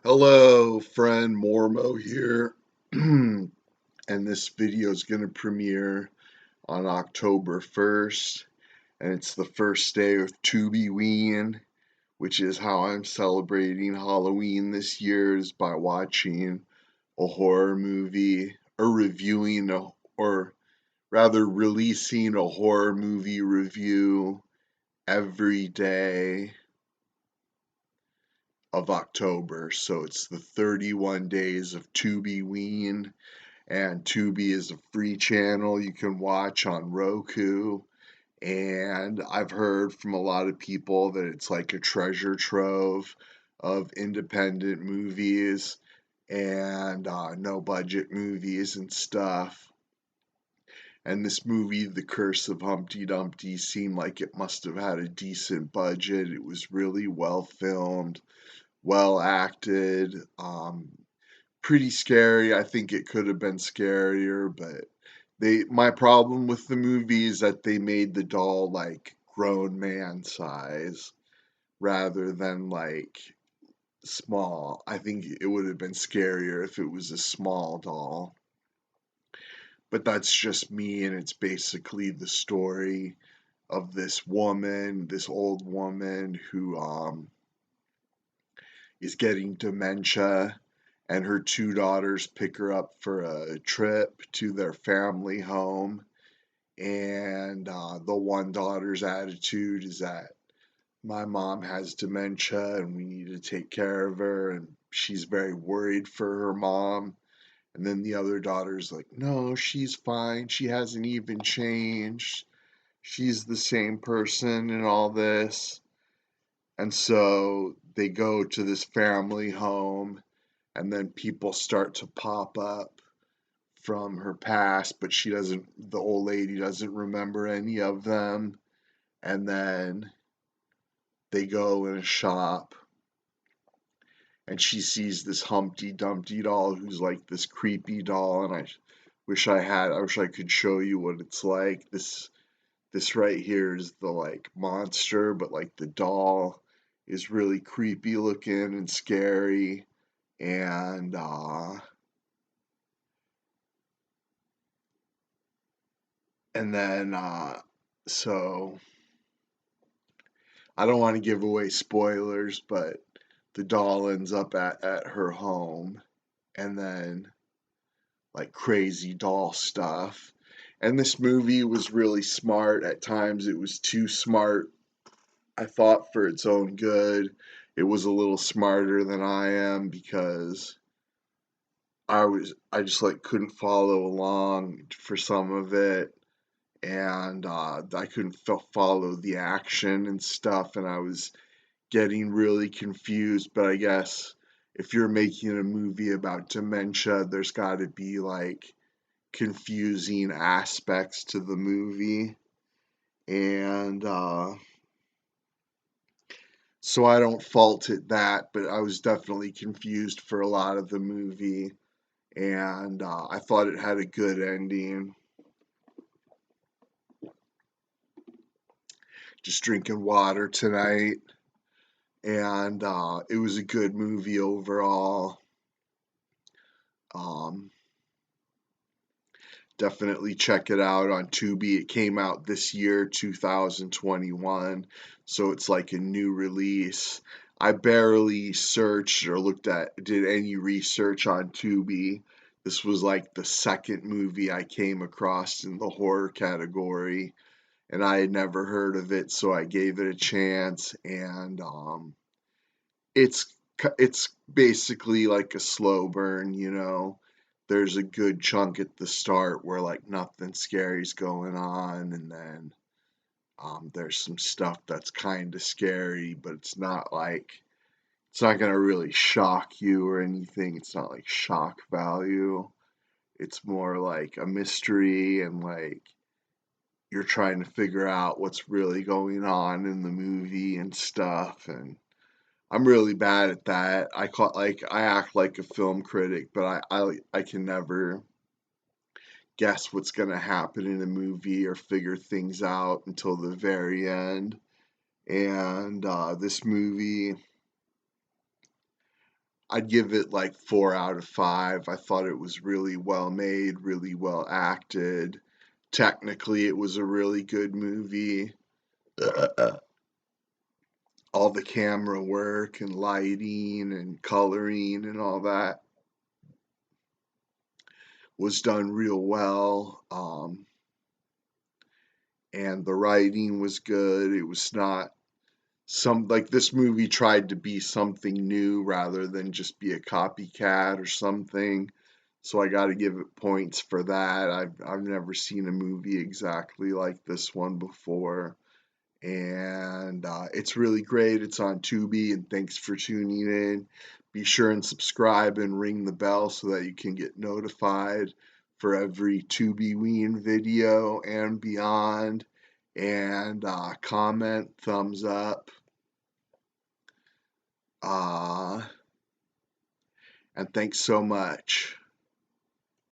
Hello, friend Mormo here. And this video is going to premiere on October 1st. And it's the first day of Tubi, which is how I'm celebrating Halloween this year, is by watching a horror movie or or rather releasing a horror movie review every day of October. So it's the 31 days of Tubi, and Tubi is a free channel you can watch on Roku. And I've heard from a lot of people that it's like a treasure trove of independent movies and no budget movies and stuff. And this movie, The Curse of Humpty Dumpty, seemed like it must have had a decent budget. It was really well filmed, well acted, pretty scary. I think it could have been scarier, but my problem with the movie is that they made the doll like grown man size rather than like small. I think it would have been scarier if it was a small doll. But that's just me, and it's basically the story of this woman, this old woman who is getting dementia, and her two daughters pick her up for a trip to their family home. And the one daughter's attitude is that my mom has dementia and we need to take care of her, and she's very worried for her mom. And then the other daughter's like, no, she's fine. She hasn't even changed. She's the same person and all this. And so they go to this family home, and then people start to pop up from her past, but the old lady doesn't remember any of them. And then they go in a shop, and she sees this Humpty Dumpty doll who's like this creepy doll. And I wish I could show you what it's like. This right here is the like monster, but like the doll is really creepy looking and scary. And then so I don't want to give away spoilers, but the doll ends up at her home, and then like crazy doll stuff. And this movie was really smart. At times it was too smart, I thought, for its own good. It was a little smarter than I am, because I just like couldn't follow along for some of it, and I couldn't follow the action and stuff, and I was getting really confused. But I guess if you're making a movie about dementia, there's got to be like confusing aspects to the movie. And so I don't fault it that, but I was definitely confused for a lot of the movie. And I thought it had a good ending. Just drinking water tonight. And it was a good movie overall. Um, Definitely check it out on Tubi. It came out this year, 2021, so it's like a new release. I barely searched or did any research on Tubi. This was like the second movie I came across in the horror category, and I had never heard of it, so I gave it a chance. And it's it's basically like a slow burn. There's a good chunk at the start where like nothing scary's going on, and then there's some stuff that's kind of scary, but it's not gonna really shock you or anything. It's not like shock value. It's more like a mystery, and like you're trying to figure out what's really going on in the movie and stuff. And I'm really bad at that. I act like a film critic, but I can never guess what's gonna happen in a movie or figure things out until the very end. And this movie, I'd give it like 4 out of 5. I thought it was really well made, really well acted. Technically, it was a really good movie. All the camera work and lighting and coloring and all that was done real well. And the writing was good. It was not like this movie tried to be something new rather than just be a copycat or something. So I got to give it points for that. I've never seen a movie exactly like this one before, and it's really great. It's on Tubi, and thanks for tuning in. Be sure and subscribe and ring the bell so that you can get notified for every Tubi Ween video and beyond. And comment, thumbs up, uh, and thanks so much.